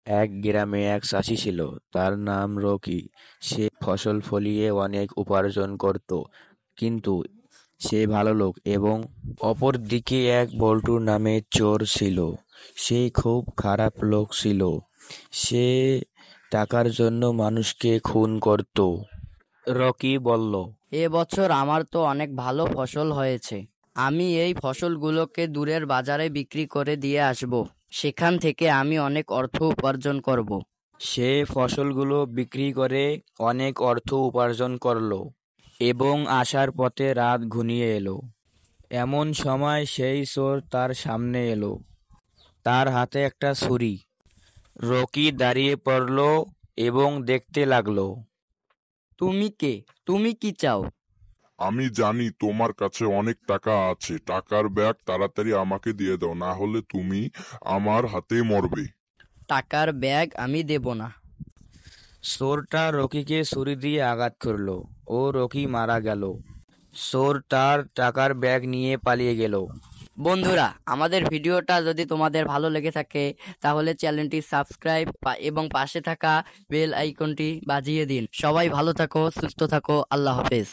এক গ্রামে এক চাষি ছিল, তার নাম রকি। সে ফসল ফলিয়ে অনেক উপার্জন করত, কিন্তু সে ভালো লোক। এবং অপরদিকে এক বল্টু নামে চোর ছিল। সে খুব খারাপ লোক ছিল। সে টাকার জন্য মানুষকে খুন করত। রকি বলল, এ বছর আমার তো অনেক ভালো ফসল হয়েছে। আমি এই ফসলগুলোকে দূরের বাজারে বিক্রি করে দিয়ে আসব। সেখান থেকে আমি অনেক অর্থ উপার্জন করব। সে ফসলগুলো বিক্রি করে অনেক অর্থ উপার্জন করলো এবং আসার পথে রাত ঘনিয়ে এলো। এমন সময় সেই চোর তার সামনে এলো, তার হাতে একটা ছুরি। রকি দাঁড়িয়ে পড়ল এবং দেখতে লাগলো। তুমি কে? তুমি কি চাও? আমি জানি তোমার কাছে অনেক টাকা আছে। টাকার ব্যাগ তাড়াতাড়ি আমাকে দিয়ে দাও, না হলে তুমি আমার হাতে মরবে। টাকার ব্যাগ আমি দেব না। চোরটা রকিকে ছুরি দিয়ে আঘাত করলো ও রকি মারা গেল। চোর তার টাকার ব্যাগ নিয়ে পালিয়ে গেল। বন্ধুরা, আমাদের ভিডিওটা যদি তোমাদের ভালো লেগে থাকে তাহলে চ্যানেলটি সাবস্ক্রাইব এবং পাশে থাকা বেল আইকনটি বাজিয়ে দিন। সবাই ভালো থাকো, সুস্থ থাকো, আল্লাহ হাফেজ।